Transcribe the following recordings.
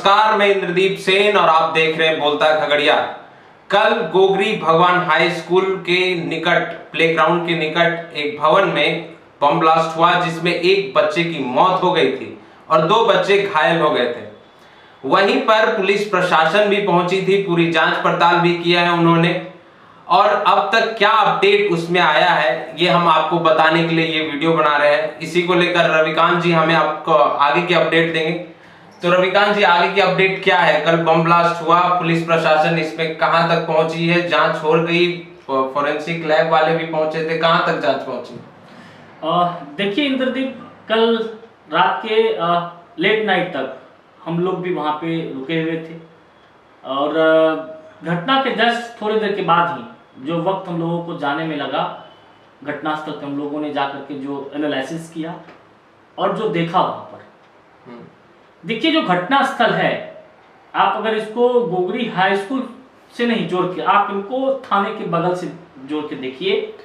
नमस्कार, मैं इंद्रदीप सेन और आप देख रहे हैं बोलता खगड़िया। कल गोगरी भगवान हाई स्कूल के निकट, प्लेग्राउंड के निकट एक भवन में बम ब्लास्ट हुआ जिसमें एक बच्चे की मौत हो गई थी और 2 बच्चे घायल हो गए थे। वहीं पर पुलिस प्रशासन भी पहुंची थी, पूरी जांच पड़ताल भी किया है उन्होंने, और अब तक क्या अपडेट उसमें आया है ये हम आपको बताने के लिए ये वीडियो बना रहे हैं। इसी को लेकर रविकांत जी हमें आपको आगे की अपडेट देंगे। तो रविकांत जी, आगे की अपडेट क्या है? कल बम ब्लास्ट हुआ, पुलिस प्रशासन इसमें कहां तक पहुंची है? जांच हो गई, फोरेंसिक लैब वाले भी पहुंचे थे, कहां तक जांच पहुंची? देखिए इंद्रदीप, कल रात के लेट नाइट तक हम लोग भी वहाँ पे रुके हुए थे और घटना के जस्ट थोड़ी देर के बाद ही जो वक्त हम लोगों को जाने में लगा, घटनास्थल पे हम लोगों ने जाकर के जो एनालिसिस किया और जो देखा वहाँ पर, देखिए जो घटना स्थल है, आप अगर इसको गोगरी हाई स्कूल से नहीं जोड़ के, आप इनको थाने के बगल से जोड़ के देखिए।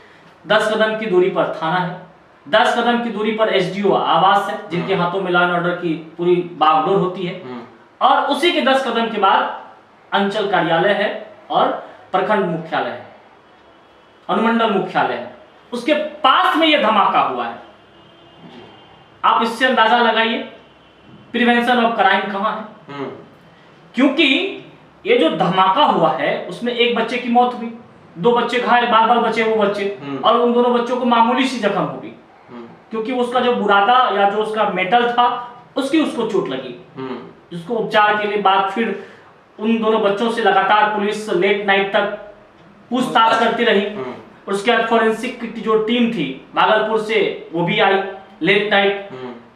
10 कदम की दूरी पर थाना है, 10 कदम की दूरी पर एसडीओ आवास है जिनके हाथों में लॉ एंड ऑर्डर की पूरी बागडोर होती है, और उसी के 10 कदम के बाद अंचल कार्यालय है और प्रखंड मुख्यालय है, अनुमंडल मुख्यालय है। उसके पास में यह धमाका हुआ है। आप इससे अंदाजा लगाइए प्रिवेंशन ऑफ क्राइम कहां है, क्योंकि ये जो धमाका हुआ है उसमें एक बच्चे की मौत हुई, 2 बच्चे घायल, बाल बचे वो बच्चे, और उन दोनों बच्चों को मामूली सी जख्म हुई क्योंकि उसका जो बुरादा या जो उसका मेटल था उसको चोट लगी, जिसको उपचार के लिए बाद फिर उन दोनों बच्चों से लगातार पुलिस लेट नाइट तक पूछताछ करती रही। और उसके बाद फोरेंसिक की जो टीम थी भागलपुर से वो भी आई लेट नाइट।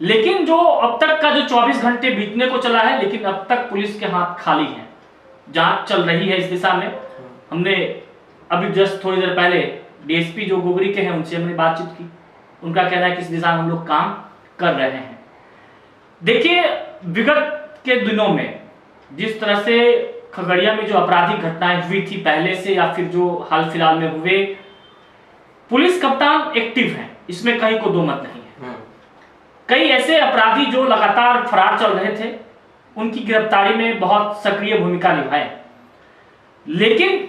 लेकिन जो अब तक का जो 24 घंटे बीतने को चला है, लेकिन अब तक पुलिस के हाथ खाली हैं, जांच चल रही है इस दिशा में। हमने अभी जस्ट थोड़ी देर पहले डीएसपी जो गोगरी के हैं उनसे हमने बातचीत की, उनका कहना है कि इस दिशा में हम लोग काम कर रहे हैं। देखिए विगत के दिनों में जिस तरह से खगड़िया में जो आपराधिक घटनाएं हुई थी पहले से या फिर जो हाल फिलहाल में हुए, पुलिस कप्तान एक्टिव है, इसमें कहीं को दो मत नहीं है। कई ऐसे अपराधी जो लगातार फरार चल रहे थे, उनकी गिरफ्तारी में बहुत सक्रिय भूमिका निभाए। लेकिन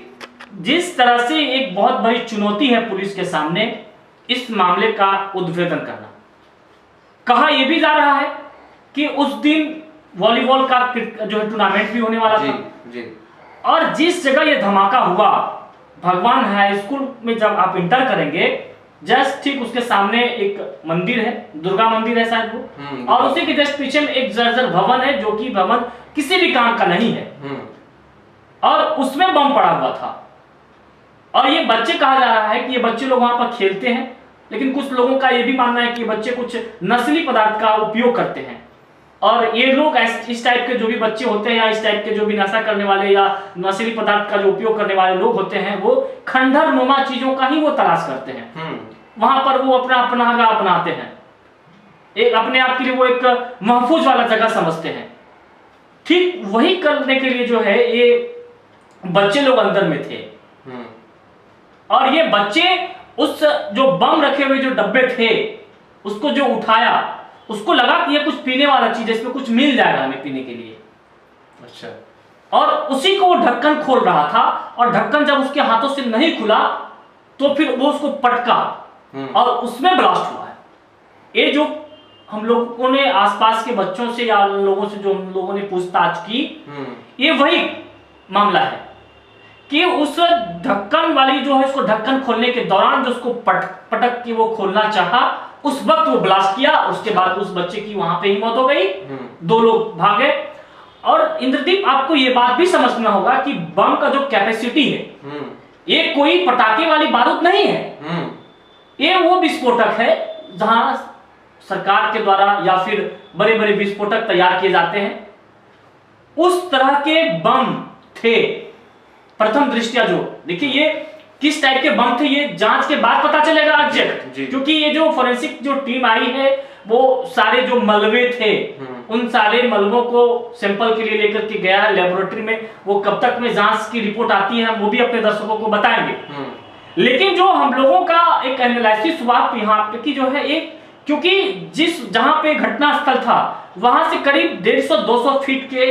जिस तरह से एक बहुत बड़ी चुनौती है पुलिस के सामने इस मामले का उद्भेदन करना, कहा यह भी जा रहा है कि उस दिन वॉलीबॉल का जो है टूर्नामेंट भी होने वाला था, और जिस जगह यह धमाका हुआ भगवान हाई स्कूल में जब आप इंटर करेंगे, जस्ट ठीक उसके सामने एक मंदिर है, दुर्गा मंदिर है शायद वो, और उसी के जस्ट पीछे में एक जर्जर भवन है जो कि भवन किसी भी काम का नहीं है, और उसमें बम पड़ा हुआ था। और ये बच्चे, कहा जा रहा है कि ये बच्चे लोग वहां पर खेलते हैं, लेकिन कुछ लोगों का ये भी मानना है कि बच्चे कुछ नस्ली पदार्थ का उपयोग करते हैं, और ये लोग इस टाइप के जो भी बच्चे होते हैं या इस टाइप के जो भी नशा करने वाले या नशीली पदार्थ का जो उपयोग करने वाले लोग होते हैं, वो खंडहर नुमा चीजों का ही वो तलाश करते हैं। वहां पर वो अपना अपनागा अपनाते हैं, एक अपने आप के लिए वो एक महफूज वाला जगह समझते हैं। ठीक वही करने के लिए जो है ये बच्चे लोग अंदर में थे, और ये बच्चे उस जो बम रखे हुए जो डब्बे थे उसको जो उठाया, उसको लगा कि ये कुछ पीने वाला चीज है, इसमें कुछ मिल जाएगा हमें पीने के लिए। अच्छा। और उसी को वो ढक्कन खोल रहा था, और ढक्कन जब उसके हाथों से नहीं खुला तो फिर वो उसको पटका और उसमें ब्लास्ट हुआ है। ये जो हम लोगों ने आसपास के बच्चों से या लोगों से जो हम लोगों ने पूछताछ की, ये वही मामला है कि उस ढक्कन वाली जो है, उसको ढक्कन खोलने के दौरान जो उसको पटक के वो खोलना चाहा, उस वक्त वो ब्लास्ट किया। उसके बाद उस बच्चे की वहां पे ही मौत हो गई, 2 लोग भागे। और इंद्रदीप, आपको ये बात भी समझना होगा कि बम का जो कैपेसिटी है, ये कोई पटाखे वाली बारूद नहीं है, ये वो विस्फोटक है जहां सरकार के द्वारा या फिर बड़े बड़े विस्फोटक तैयार किए जाते हैं। उस तरह के बम थे प्रथम दृष्टया। जो देखिए ये किस टाइप के बम थे ये जांच के बाद पता चलेगा एग्जैक्ट, क्योंकि ये जो फोरेंसिक जो टीम आई है वो सारे जो मलबे थे उन सारे मलबों को सैंपल के लिए लेकर के गया है लेबोरेटरी में। वो कब तक में जांच की रिपोर्ट आती है वो भी अपने दर्शकों को बताएंगे। लेकिन जो हम लोगों का एक एनालिसिस हुआ यहाँ पे की जो है एक, क्योंकि जहां पे घटना स्थल था वहां से करीब 150-200 फीट के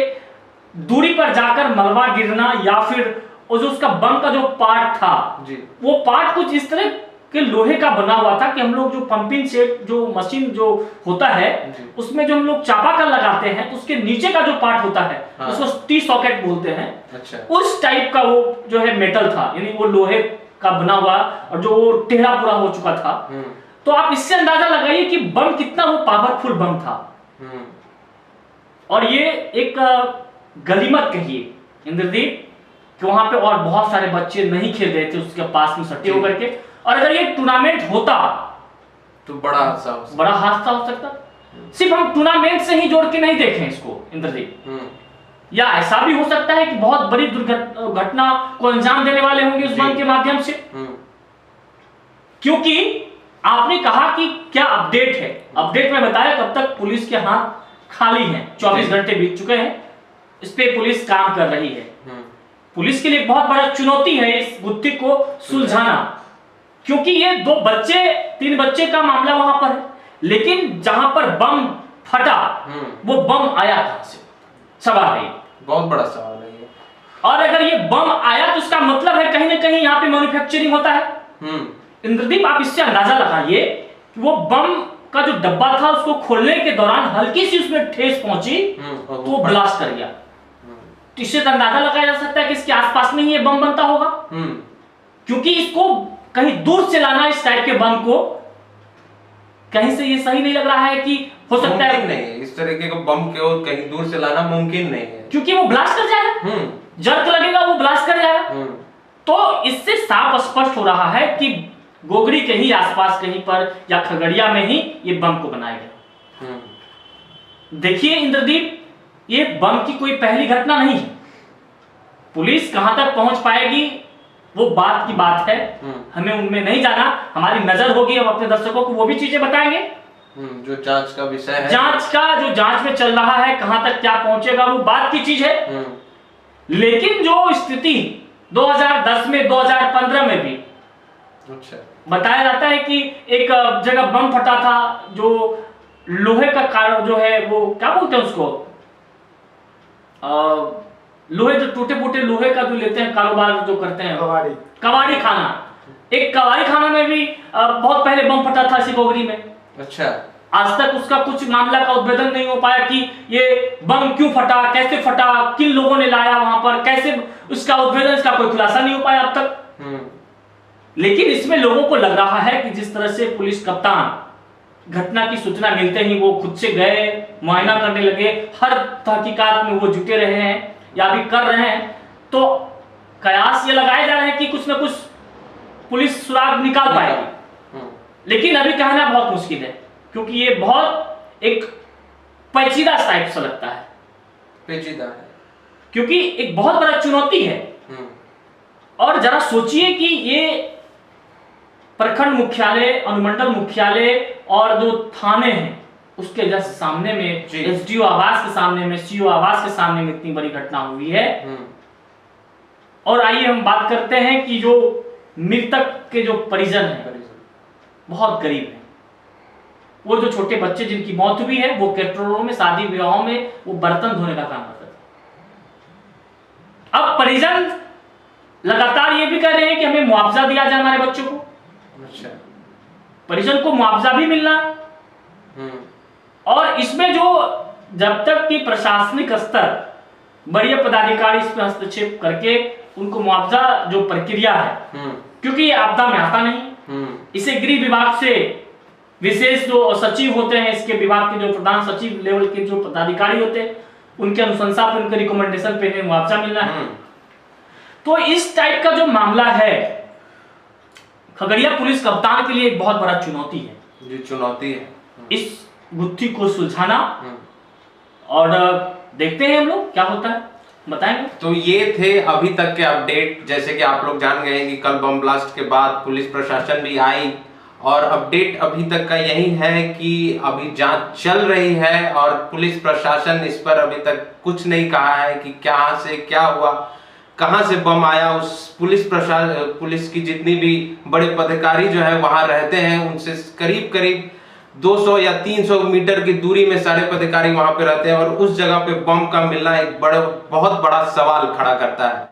दूरी पर जाकर मलबा गिरना या फिर वो जो उसका बम का जो पार्ट था जी। वो पार्ट कुछ इस तरह के लोहे का बना हुआ था कि हम लोग जो पंपिंग सेट जो मशीन जो होता है जी। उसमें जो हम लोग चापाकल लगाते हैं तो उसके नीचे का जो पार्ट होता है हाँ। उसको टी सॉकेट बोलते हैं। अच्छा। उस टाइप का वो जो है मेटल था, यानी वो लोहे का बना हुआ और जो वो टेढ़ा पूरा हो चुका था। तो आप इससे अंदाजा लगाइए कि बम कितना वो पावरफुल बम था। और ये एक गनीमत कहिए इंद्रदीप कि वहां पे और बहुत सारे बच्चे नहीं खेल रहे थे उसके पास में सट्टे होकर के, और अगर ये टूर्नामेंट होता तो बड़ा हादसा हो सकता। सिर्फ हम टूर्नामेंट से ही जोड़ के नहीं देखें इसको इंद्रदीप, या ऐसा भी हो सकता है कि बहुत बड़ी दुर्घटना को अंजाम देने वाले होंगे उस बम के माध्यम से। क्योंकि आपने कहा कि क्या अपडेट है, अपडेट में बताया कब तक पुलिस के हाथ खाली हैं, 24 घंटे बीत चुके हैं, इस पे पुलिस काम कर रही है। पुलिस के लिए बहुत बड़ा चुनौती है इस गुत्थी को सुलझाना, क्योंकि ये 3 बच्चे का मामला वहां पर है, लेकिन जहां पर बम फटा वो बम आया कहां से, सवाल है, बहुत बड़ा सवाल है ये। और अगर ये बम आया तो उसका मतलब है कहीं ना कहीं यहाँ पे मैन्युफैक्चरिंग होता है। इंद्रदीप आप इससे अंदाजा लगाइए कि वो बम का जो डब्बा था उसको खोलने के दौरान हल्की सी उसमें ठेस पहुंची तो वो ब्लास्ट कर गया। तो इससे अंदाजा लगाया जा सकता है कि इसके आसपास में ही ये बम बनता होगा, क्योंकि इसको कहीं दूर से लाना इस टाइप के बम को कहीं से ये सही नहीं लग रहा है कि हो सकता है नहीं है इस तरीके का बम को कहीं दूर से लाना मुमकिन नहीं है, क्योंकि वो ब्लास्ट कर जाएगा, जर्क लगेगा वो ब्लास्ट कर जाएगा। तो इससे साफ स्पष्ट हो रहा है कि गोगरी के ही आसपास कहीं पर या खगड़िया में ही ये बम को बनाया गया। देखिए इंद्रदीप, ये बम की कोई पहली घटना नहीं है। पुलिस कहां तक पहुंच पाएगी वो बात की बात है, हमें उनमें नहीं जाना, हमारी नजर होगी, हम अपने दर्शकों को वो भी चीजें बताएंगे जो जांच का विषय है, जो जांच में चल रहा है, कहां तक क्या पहुंचेगा वो बात की चीज है। लेकिन जो स्थिति 2010 में 2015 में भी बताया जाता है कि एक जगह बम फटा था, जो लोहे का कारण जो है वो क्या बोलते हैं उसको, लोहे जो टूटे फूटे लोहे का जो लेते हैं कारोबार जो करते हैं, कबाड़ी खाना, एक कबाड़ी खाना में भी बहुत पहले बम फटा था इसी गोगरी में। अच्छा, आज तक उसका कुछ मामला का उद्भेदन नहीं हो पाया कि ये बम क्यों फटा, कैसे फटा, किन लोगों ने लाया वहां पर, कैसे उसका उद्भेदन, इसका कोई खुलासा नहीं हो पाया अब तक। लेकिन इसमें लोगों को लग रहा है कि जिस तरह से पुलिस कप्तान घटना की सूचना मिलते ही वो खुद से गए, मुआयना करने लगे, हर तहकीकात में वो जुटे रहे हैं या भी कर रहे हैं, तो कयास ये लगाए जा रहे हैं कि कुछ ना कुछ पुलिस सुराग निकाल पाएगी। लेकिन अभी कहना बहुत मुश्किल है, क्योंकि ये बहुत एक पेचीदा टाइप सा लगता है, पेचीदा है, क्योंकि एक बहुत बड़ा चुनौती है। और जरा सोचिए कि ये प्रखंड मुख्यालय, अनुमंडल मुख्यालय और जो थाने हैं उसके जस्ट सामने में, एसडीओ आवास के सामने में, सीओ आवास के सामने में इतनी बड़ी घटना हुई है। और आइए हम बात करते हैं कि जो मृतक के जो परिजन हैं बहुत गरीब हैं। वो जो छोटे बच्चे जिनकी मौत हुई है वो कैटरों में, शादी विवाहों में वो बर्तन धोने का काम करते थे। अब परिजन लगातार ये भी कह रहे हैं कि हमें मुआवजा दिया जाए हमारे बच्चों को। अच्छा, परिजन को मुआवजा भी मिलना। और इसमें जो जब तक कि प्रशासनिक स्तर, बड़े पदाधिकारी इस पर हस्तक्षेप करके उनको मुआवजा जो प्रक्रिया है, क्योंकि ये आपदा में आता नहीं, इसे गृह विभाग से विशेष जो सचिव होते हैं, इसके विभाग के जो प्रधान सचिव लेवल के जो पदाधिकारी होते हैं, उनके अनुशंसा पर, उनके रिकमेंडेशन पे मुआवजा मिलना है। तो इस टाइप का जो मामला है खगड़िया पुलिस कप्तान के लिए एक बहुत बड़ा चुनौती है, जो चुनौती है इस गुत्थी को सुलझाना। और देखते हैं हम लोग क्या होता है, बताएंगे। तो ये थे अभी तक के अपडेट। जैसे कि आप लोग जान गए कि कल बम ब्लास्ट के बाद पुलिस प्रशासन भी आई, और अपडेट अभी तक का यही है कि अभी जांच चल रही है और पुलिस प्रशासन इस पर अभी तक कुछ नहीं कहा है कि कहां से क्या हुआ, कहां से बम आया। उस पुलिस की जितनी भी बड़े पदाधिकारी जो है वहां रहते हैं, उनसे करीब करीब 200 या 300 मीटर की दूरी में सारे पदाधिकारी वहां पे रहते हैं और उस जगह पे बम का मिलना एक बहुत बड़ा सवाल खड़ा करता है।